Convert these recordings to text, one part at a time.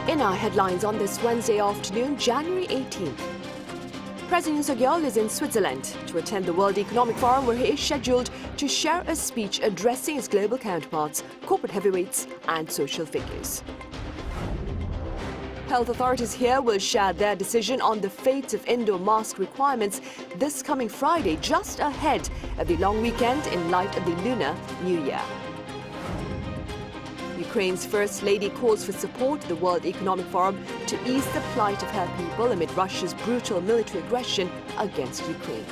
In our headlines on this Wednesday afternoon, January 18th. President Yoon Suk-yeol is in Switzerland to attend the World Economic Forum, where he is scheduled to share a speech addressing his global counterparts, corporate heavyweights and social figures. Health authorities here will share their decision on the fate of indoor mask requirements this coming Friday, just ahead of the long weekend in light of the Lunar New Year. Ukraine's First Lady calls for support to the World Economic Forum to ease the plight of her people amid Russia's brutal military aggression against Ukraine.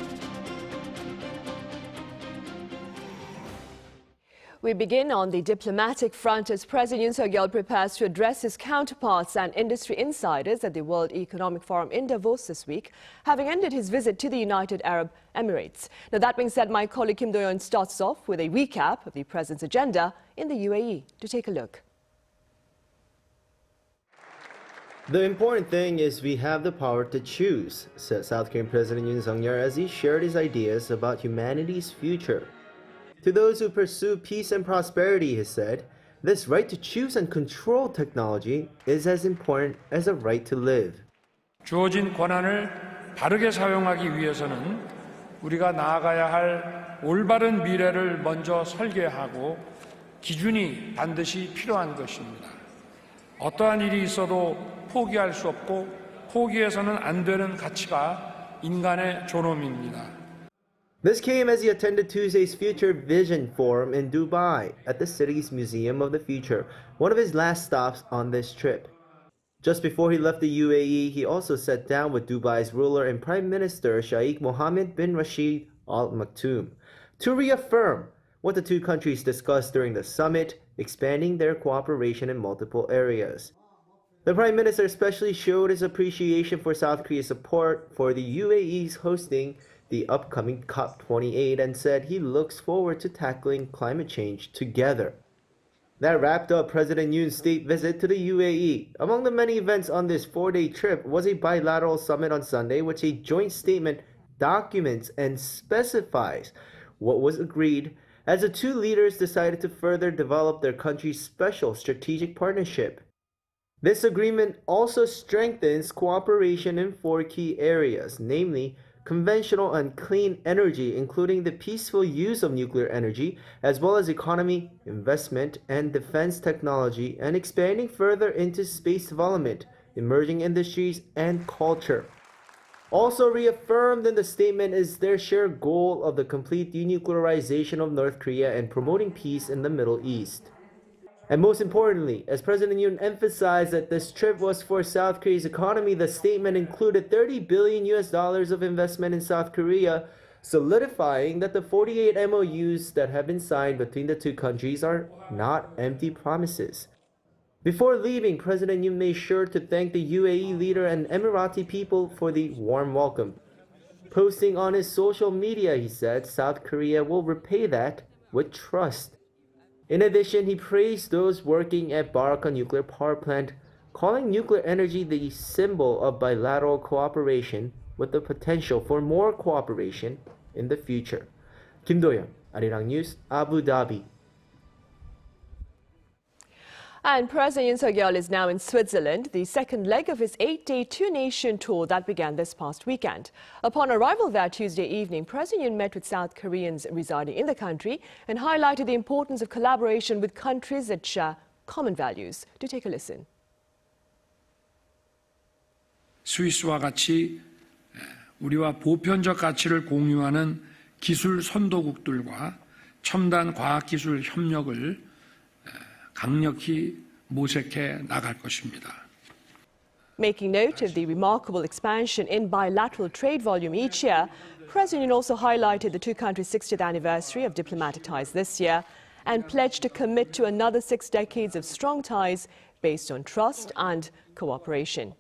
We begin on the diplomatic front as President Yoon Suk-yeol prepares to address his counterparts and industry insiders at the World Economic Forum in Davos this week, having ended his visit to the United Arab Emirates. Now, that being said, my colleague Kim Do-yeon starts off with a recap of the president's agenda in the UAE. To take a look. The important thing is we have the power to choose, said South Korean President Yoon Suk-yeol as he shared his ideas about humanity's future. To those who pursue peace and prosperity, he said, this right to choose and control technology is as important as a right to live. 주어진 권한을 바르게 사용하기 위해서는 우리가 나아가야 할 올바른 미래를 먼저 설계하고 기준이 반드시 필요한 것입니다. 어떠한 일이 있어도 포기할 수 없고 포기해서는 안 되는 가치가 인간의 존엄입니다. This came as he attended Tuesday's Future Vision Forum in Dubai at the city's Museum of the Future, one of his last stops on this trip. Just before he left the UAE, he also sat down with Dubai's ruler and Prime Minister Sheikh Mohammed bin Rashid Al Maktoum to reaffirm what the two countries discussed during the summit, expanding their cooperation in multiple areas. The Prime Minister especially showed his appreciation for South Korea's support for the UAE's hosting the upcoming COP28 and said he looks forward to tackling climate change together. That wrapped up President Yoon's state visit to the UAE. Among the many events on this 4-day trip was a bilateral summit on Sunday, which a joint statement documents and specifies what was agreed as the two leaders decided to further develop their country's special strategic partnership. This agreement also strengthens cooperation in 4 key areas, namely conventional and clean energy, including the peaceful use of nuclear energy, as well as economy, investment, and defense technology, and expanding further into space development, emerging industries, and culture. Also reaffirmed in the statement is their shared goal of the complete denuclearization of North Korea and promoting peace in the Middle East. And most importantly, as President Yoon emphasized that this trip was for South Korea's economy, the statement included $30 billion of investment in South Korea, solidifying that the 48 MOUs that have been signed between the two countries are not empty promises. Before leaving, President Yoon made sure to thank the UAE leader and Emirati people for the warm welcome. Posting on his social media, he said, South Korea will repay that with trust. In addition, he praised those working at Baraka nuclear power plant, calling nuclear energy the symbol of bilateral cooperation with the potential for more cooperation in the future. Kim Do-yeon, Arirang News, Abu Dhabi. And President Yoon Suk-yeol is now in Switzerland, the second leg of his 8-day two-nation tour that began this past weekend. Upon arrival there Tuesday evening, President Yoon met with South Koreans residing in the country and highlighted the importance of collaboration with countries that share common values. Do take a listen. 스위스와 같이 우리와 보편적 가치를 공유하는 기술 선도국들과 첨단 과학기술 협력을 강력히 모색해 나갈 것입니다. Making note of the remarkable expansion in bilateral trade volume each year, President Yoon also highlighted the two countries' 60th anniversary of diplomatic ties this year and pledged to commit to another 6 decades of strong ties based on trust and cooperation.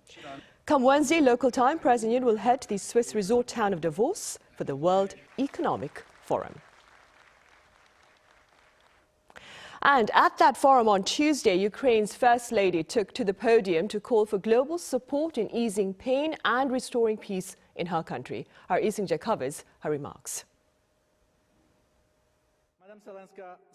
Come Wednesday local time, President Yoon will head to the Swiss resort town of Davos for the World Economic Forum. And at that forum on Tuesday, Ukraine's First Lady took to the podium to call for global support in easing pain and restoring peace in her country. Our Ising covers her remarks.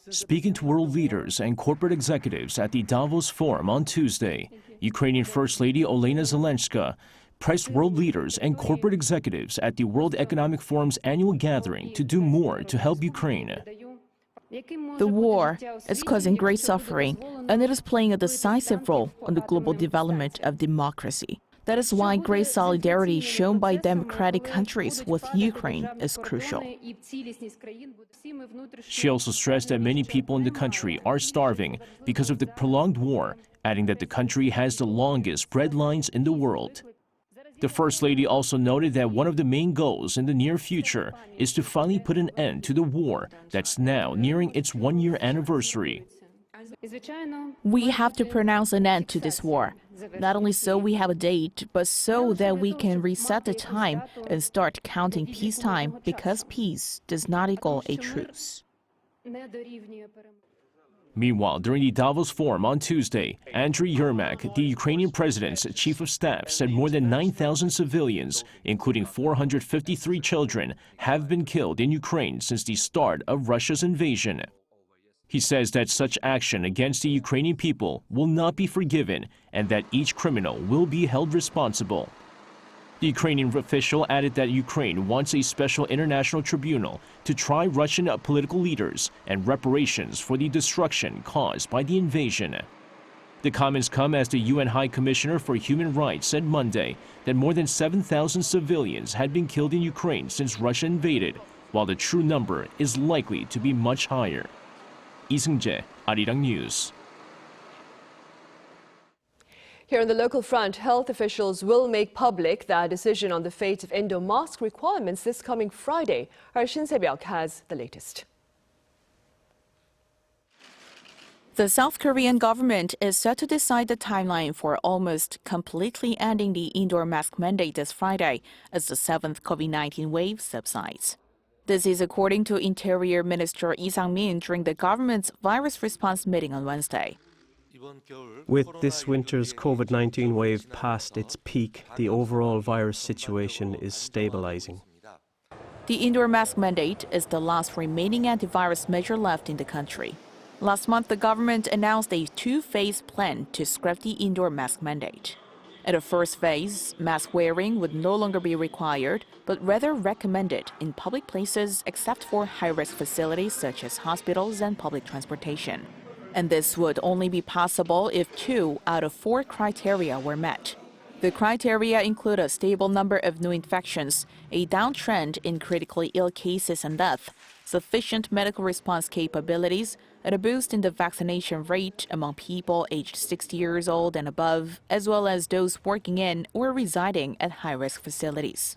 Speaking to world leaders and corporate executives at the Davos Forum on Tuesday, Ukrainian First Lady Olena Zelenska pressed world leaders and corporate executives at the World Economic Forum's annual gathering to do more to help Ukraine. The war is causing great suffering, and it is playing a decisive role in the global development of democracy. That is why great solidarity shown by democratic countries with Ukraine is crucial. She also stressed that many people in the country are starving because of the prolonged war, adding that the country has the longest bread lines in the world. The First Lady also noted that one of the main goals in the near future is to finally put an end to the war that's now nearing its one-year anniversary. We have to pronounce an end to this war. Not only so we have a date, but so that we can reset the time and start counting peacetime, because peace does not equal a truce. Meanwhile, during the Davos Forum on Tuesday, Andriy Yermak, the Ukrainian president's chief of staff, said more than 9,000 civilians, including 453 children, have been killed in Ukraine since the start of Russia's invasion. He says that such action against the Ukrainian people will not be forgiven and that each criminal will be held responsible. The Ukrainian official added that Ukraine wants a special international tribunal to try Russian political leaders and reparations for the destruction caused by the invasion. The comments come as the UN High Commissioner for Human Rights said Monday that more than 7,000 civilians had been killed in Ukraine since Russia invaded, while the true number is likely to be much higher. Lee Seung-jae, Arirang News. Here on the local front, health officials will make public their decision on the fate of indoor mask requirements this coming Friday. Our Shin Se-byuk has the latest. The South Korean government is set to decide the timeline for almost completely ending the indoor mask mandate this Friday as the seventh COVID-19 wave subsides. This is according to Interior Minister Lee Sang-min during the government's virus response meeting on Wednesday. With this winter's COVID-19 wave past its peak, the overall virus situation is stabilizing. The indoor mask mandate is the last remaining antivirus measure left in the country. Last month, the government announced a two-phase plan to scrap the indoor mask mandate. In the first phase, mask wearing would no longer be required, but rather recommended in public places except for high-risk facilities such as hospitals and public transportation. And this would only be possible if 2 out of 4 criteria were met. The criteria include a stable number of new infections, a downtrend in critically ill cases and death, sufficient medical response capabilities, and a boost in the vaccination rate among people aged 60 years old and above, as well as those working in or residing at high-risk facilities.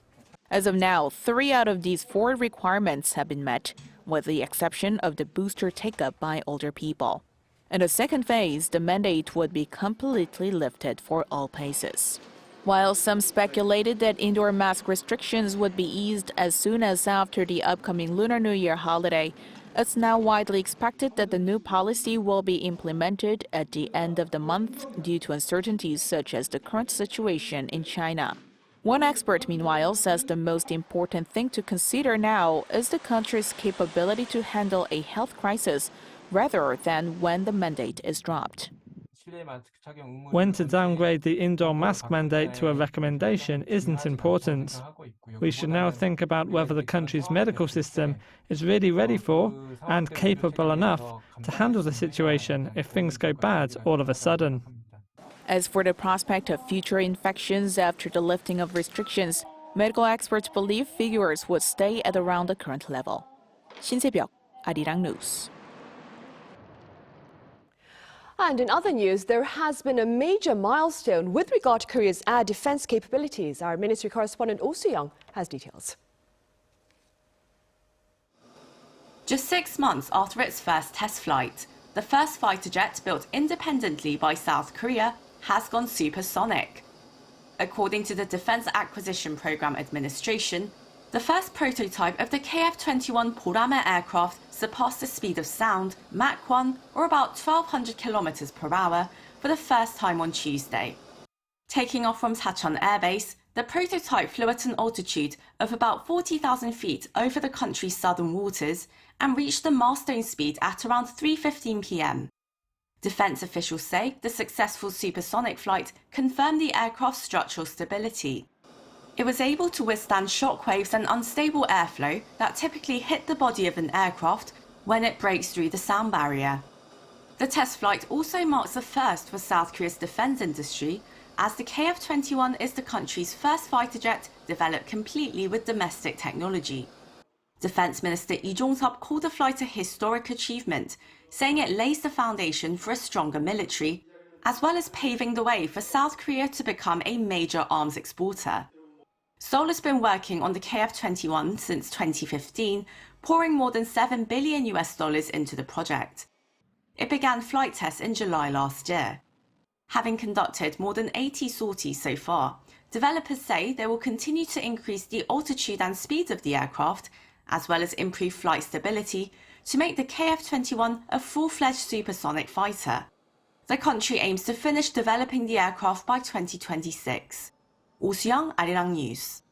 As of now, 3 out of these 4 requirements have been met, with the exception of the booster take-up by older people. In the second phase, the mandate would be completely lifted for all places. While some speculated that indoor mask restrictions would be eased as soon as after the upcoming Lunar New Year holiday, it's now widely expected that the new policy will be implemented at the end of the month due to uncertainties such as the current situation in China. One expert, meanwhile, says the most important thing to consider now is the country's capability to handle a health crisis rather than when the mandate is dropped. When to downgrade the indoor mask mandate to a recommendation isn't important. We should now think about whether the country's medical system is really ready for and capable enough to handle the situation if things go bad all of a sudden. As for the prospect of future infections after the lifting of restrictions, medical experts believe figures would stay at around the current level. Shin Se-byuk, Arirang News. And in other news, there has been a major milestone with regard to Korea's air defense capabilities. Our ministry correspondent Oh Soo-young has details. Just 6 months after its first test flight, the first fighter jet built independently by South Korea has gone supersonic. According to the Defense Acquisition Program Administration, the first prototype of the KF-21 Porame aircraft surpassed the speed of sound, Mach 1, or about 1,200 kilometers per hour, for the first time on Tuesday. Taking off from Sachon Air Base, the prototype flew at an altitude of about 40,000 feet over the country's southern waters and reached the milestone speed at around 3:15 p.m. Defense officials say the successful supersonic flight confirmed the aircraft's structural stability. It was able to withstand shockwaves and unstable airflow that typically hit the body of an aircraft when it breaks through the sound barrier. The test flight also marks a first for South Korea's defense industry, as the KF-21 is the country's first fighter jet developed completely with domestic technology. Defense Minister Lee Jong-suk called the flight a historic achievement, saying it lays the foundation for a stronger military, as well as paving the way for South Korea to become a major arms exporter. Seoul has been working on the KF-21 since 2015, pouring more than $7 billion into the project. It began flight tests in July last year. Having conducted more than 80 sorties so far, developers say they will continue to increase the altitude and speed of the aircraft, as well as improve flight stability, to make the KF-21 a full-fledged supersonic fighter. The country aims to finish developing the aircraft by 2026. Oh Soo-young, Arirang News.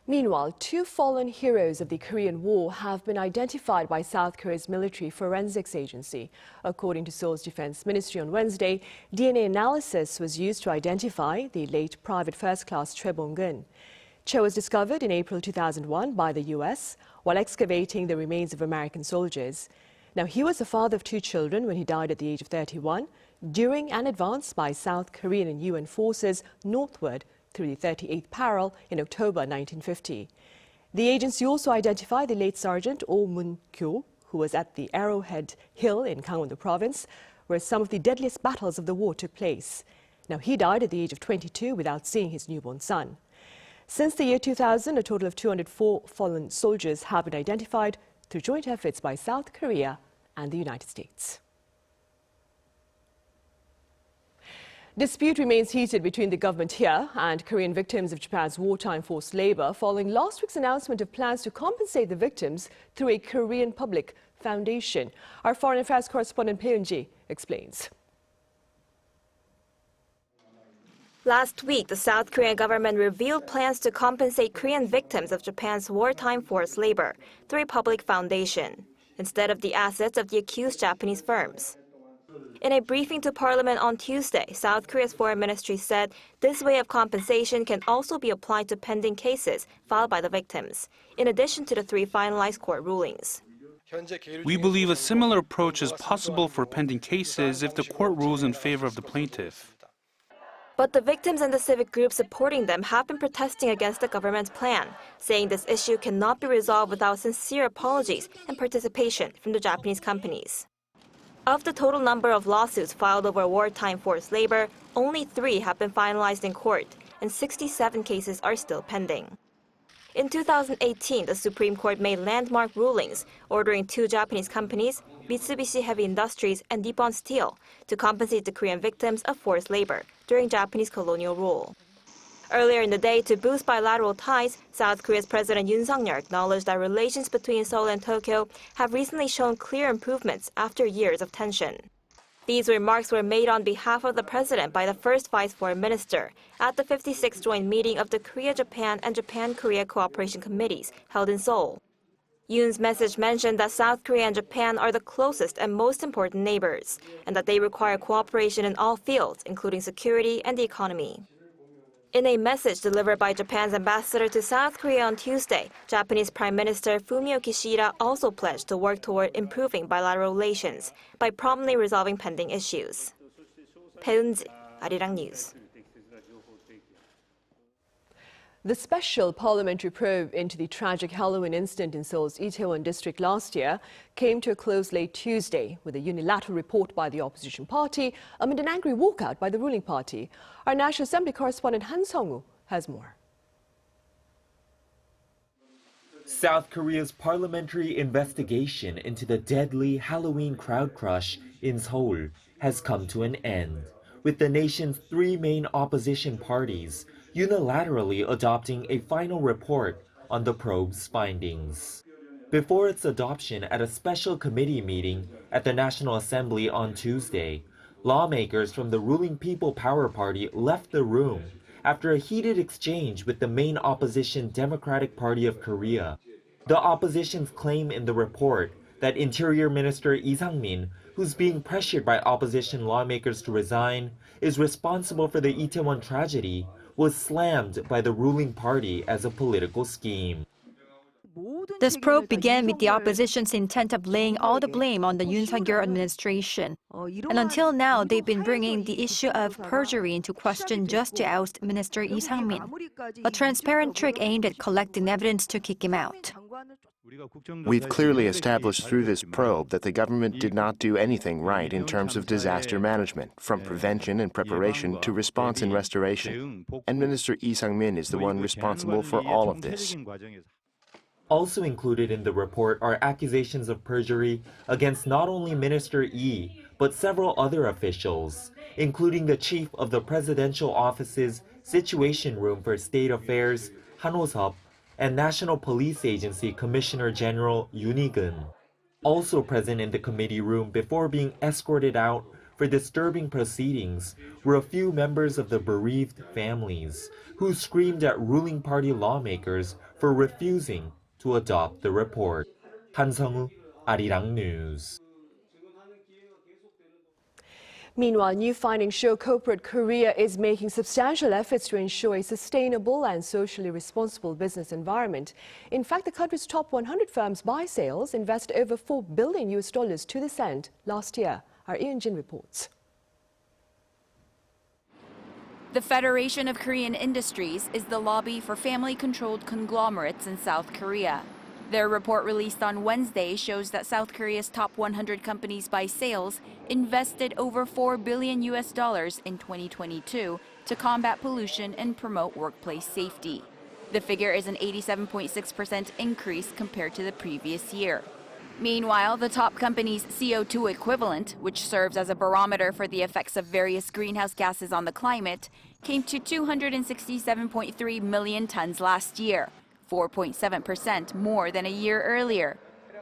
Meanwhile, 2 fallen heroes of the Korean War have been identified by South Korea's military forensics agency. According to Seoul's Defense Ministry on Wednesday, DNA analysis was used to identify the late Private First Class Choi Bong-geun. Cho was discovered in April 2001 by the U.S. while excavating the remains of American soldiers. Now, he was the father of 2 children when he died at the age of 31 during an advance by South Korean and UN forces northward through the 38th parallel in October 1950. The agency also identified the late Sergeant Oh Moon-kyo, who was at the Arrowhead Hill in Gangwon province, where some of the deadliest battles of the war took place. Now, he died at the age of 22 without seeing his newborn son. Since the year 2000, a total of 204 fallen soldiers have been identified through joint efforts by South Korea and the United States. Dispute remains heated between the government here and Korean victims of Japan's wartime forced labor following last week's announcement of plans to compensate the victims through a Korean public foundation. Our foreign affairs correspondent Pei Eun-ji explains. Last week, the South Korean government revealed plans to compensate Korean victims of Japan's wartime forced labor through a public foundation, instead of the assets of the accused Japanese firms. In a briefing to Parliament on Tuesday, South Korea's Foreign Ministry said this way of compensation can also be applied to pending cases filed by the victims, in addition to the 3 finalized court rulings. We believe a similar approach is possible for pending cases if the court rules in favor of the plaintiff. But the victims and the civic groups supporting them have been protesting against the government's plan, saying this issue cannot be resolved without sincere apologies and participation from the Japanese companies. Of the total number of lawsuits filed over wartime forced labor, only 3 have been finalized in court, and 67 cases are still pending. In 2018, the Supreme Court made landmark rulings ordering 2 Japanese companies, Mitsubishi Heavy Industries and Nippon Steel, to compensate the Korean victims of forced labor during Japanese colonial rule. Earlier in the day, to boost bilateral ties, South Korea's President Yoon acknowledged that relations between Seoul and Tokyo have recently shown clear improvements after years of tension. These remarks were made on behalf of the president by the first vice foreign minister at the 56th joint meeting of the Korea-Japan and Japan-Korea Cooperation Committees held in Seoul. Yoon's message mentioned that South Korea and Japan are the closest and most important neighbors, and that they require cooperation in all fields, including security and the economy. In a message delivered by Japan's ambassador to South Korea on Tuesday, Japanese Prime Minister Fumio Kishida also pledged to work toward improving bilateral relations by promptly resolving pending issues. Pei Eun-ji, Arirang News. The special parliamentary probe into the tragic Halloween incident in Seoul's Itaewon district last year came to a close late Tuesday with a unilateral report by the opposition party amid an angry walkout by the ruling party. Our National Assembly correspondent Han Sung-woo has more. South Korea's parliamentary investigation into the deadly Halloween crowd crush in Seoul has come to an end, with the nation's 3 main opposition parties unilaterally adopting a final report on the probe's findings. Before its adoption at a special committee meeting at the National Assembly on Tuesday, lawmakers from the ruling People Power Party left the room after a heated exchange with the main opposition Democratic Party of Korea. The opposition's claim in the report that Interior Minister Lee Sang-min, who's being pressured by opposition lawmakers to resign, is responsible for the Itaewon tragedy, was slammed by the ruling party as a political scheme. This probe began with the opposition's intent of laying all the blame on the Yoon Suk-yeol administration. And until now, they've been bringing the issue of perjury into question just to oust Minister Lee Sang-min, a transparent trick aimed at collecting evidence to kick him out. We've clearly established through this probe that the government did not do anything right in terms of disaster management, from prevention and preparation to response and restoration. And Minister Lee Sang-min is the one responsible for all of this. Also included in the report are accusations of perjury against not only Minister Lee, but several other officials, including the chief of the Presidential Office's Situation Room for State Affairs, Han Ho-seop, and National Police Agency Commissioner General Yoon. Also present in the committee room before being escorted out for disturbing proceedings were a few members of the bereaved families, who screamed at ruling party lawmakers for refusing to adopt the report. Han Sung-woo, Arirang News. Meanwhile, new findings show corporate Korea is making substantial efforts to ensure a sustainable and socially responsible business environment. In fact, the country's top 100 firms by sales invested over $4 billion to this end last year. Our Yoon reports. The Federation of Korean Industries is the lobby for family-controlled conglomerates in South Korea. Their report released on Wednesday shows that South Korea's top 100 companies by sales invested over $4 billion in 2022 to combat pollution and promote workplace safety. The figure is an 87.6% increase compared to the previous year. Meanwhile, the top company's CO2 equivalent, which serves as a barometer for the effects of various greenhouse gases on the climate, came to 267.3 million tons last year, 4.7% more than a year earlier.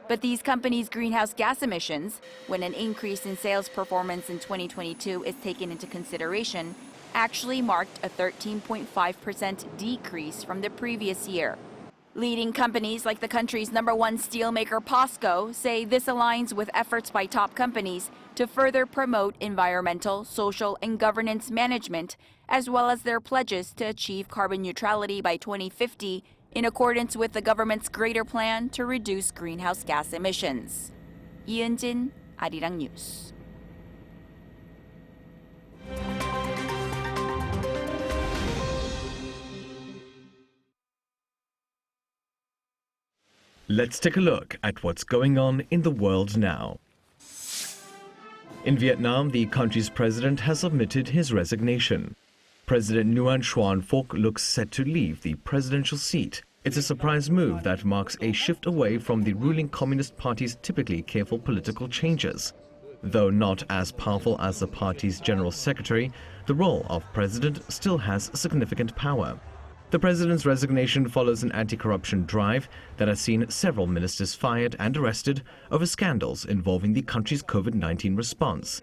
But these companies' greenhouse gas emissions, when an increase in sales performance in 2022 is taken into consideration, actually marked a 13.5% decrease from the previous year. Leading companies like the country's #1 steelmaker POSCO say this aligns with efforts by top companies to further promote environmental, social, and governance management, as well as their pledges to achieve carbon neutrality by 2050 in accordance with the government's greater plan to reduce greenhouse gas emissions. Yoon, Arirang News. Let's take a look at what's going on in the world now. In Vietnam, the country's president has submitted his resignation. President Nguyen Xuan Phuc looks set to leave the presidential seat. It's a surprise move that marks a shift away from the ruling Communist Party's typically careful political changes. Though not as powerful as the party's general secretary, the role of president still has significant power. The president's resignation follows an anti-corruption drive that has seen several ministers fired and arrested over scandals involving the country's COVID-19 response,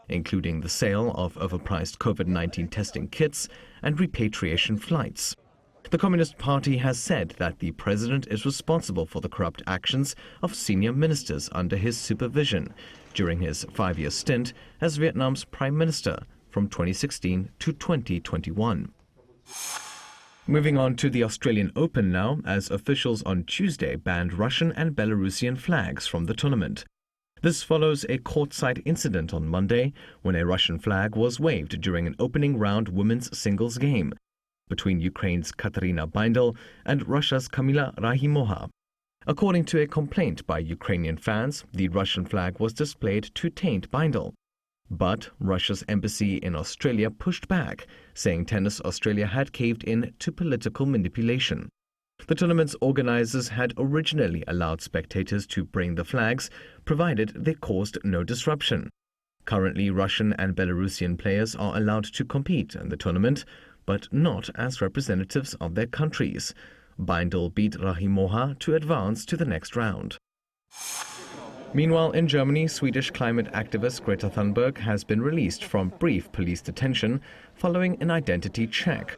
including the sale of overpriced COVID-19 testing kits and repatriation flights. The Communist Party has said that the president is responsible for the corrupt actions of senior ministers under his supervision during his 5-year stint as Vietnam's prime minister from 2016 to 2021. Moving on to the Australian Open now, as officials on Tuesday banned Russian and Belarusian flags from the tournament. This follows a courtside incident on Monday when a Russian flag was waved during an opening round women's singles game between Ukraine's Katerina Bindel and Russia's Kamila Rahimova. According to a complaint by Ukrainian fans, the Russian flag was displayed to taint Bindel. But Russia's embassy in Australia pushed back, saying Tennis Australia had caved in to political manipulation. The tournament's organizers had originally allowed spectators to bring the flags, provided they caused no disruption. Currently, Russian and Belarusian players are allowed to compete in the tournament, but not as representatives of their countries. Bindel beat Rahimova to advance to the next round. Meanwhile, in Germany, Swedish climate activist Greta Thunberg has been released from brief police detention following an identity check.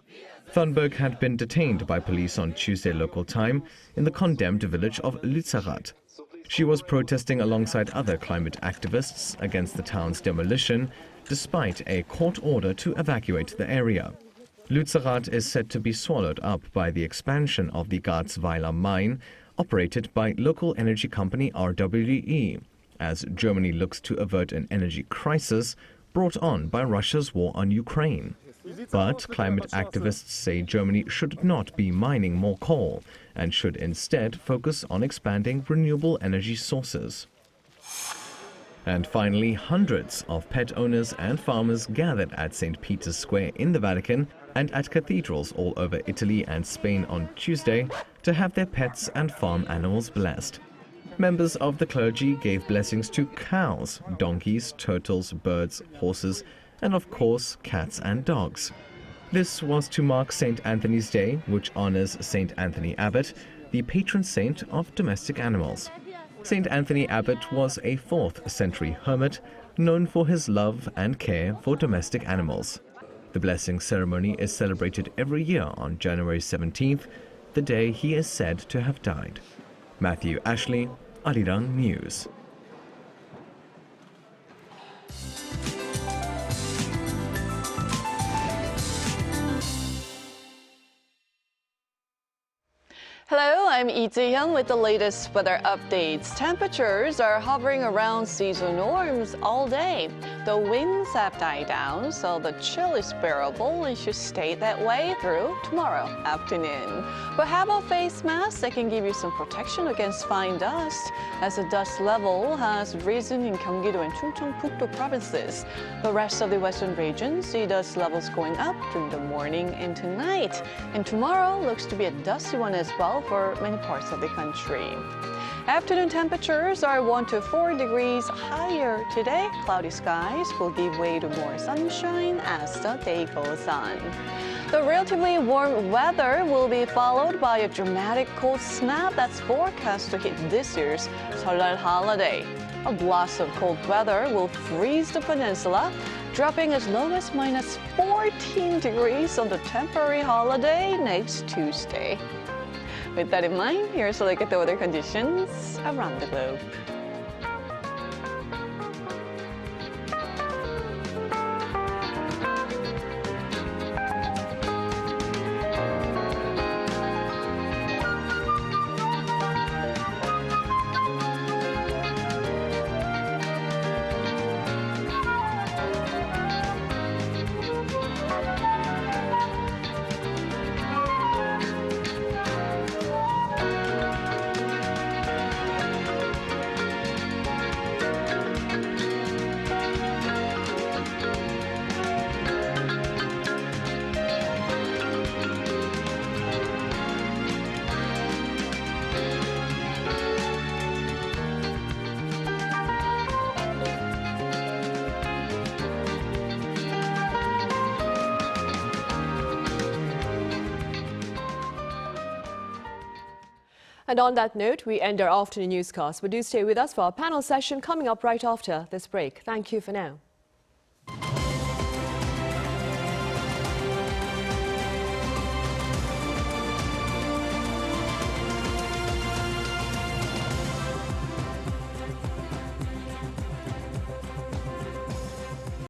Thunberg had been detained by police on Tuesday local time in the condemned village of Lützerath. She was protesting alongside other climate activists against the town's demolition, despite a court order to evacuate the area. Lützerath is said to be swallowed up by the expansion of the Garzweiler mine, operated by local energy company RWE, as Germany looks to avert an energy crisis brought on by Russia's war on Ukraine. But climate activists say Germany should not be mining more coal and should instead focus on expanding renewable energy sources. And finally, hundreds of pet owners and farmers gathered at St. Peter's Square in the Vatican and at cathedrals all over Italy and Spain on Tuesday to have their pets and farm animals blessed. Members of the clergy gave blessings to cows, donkeys, turtles, birds, horses, and of course, cats and dogs. This was to mark St. Anthony's Day, which honors St. Anthony Abbot, the patron saint of domestic animals. St. Anthony Abbot was a 4th century hermit known for his love and care for domestic animals. The blessing ceremony is celebrated every year on January 17th, the day he is said to have died. Matthew Ashley, Arirang News. Hello, I'm Lee Ji-hyun with the latest weather updates. Temperatures are hovering around seasonal norms all day. The winds have died down, so the chill is bearable and should stay that way through tomorrow afternoon. But have a face mask that can give you some protection against fine dust, as the dust level has risen in Gyeonggi-do and Chungcheong-pukto provinces. The rest of the western regions see dust levels going up during the morning and tonight. And tomorrow looks to be a dusty one as well for many parts of the country. Afternoon temperatures are 1 to 4 degrees higher today. Cloudy skies will give way to more sunshine as the day goes on. The relatively warm weather will be followed by a dramatic cold snap that's forecast to hit this year's Seollal holiday. A blast of cold weather will freeze the peninsula, dropping as low as minus 14 degrees on the temporary holiday next Tuesday. With that in mind, here's a look at the weather conditions around the globe. And on that note, we end our afternoon newscast. But do stay with us for our panel session coming up right after this break. Thank you for now.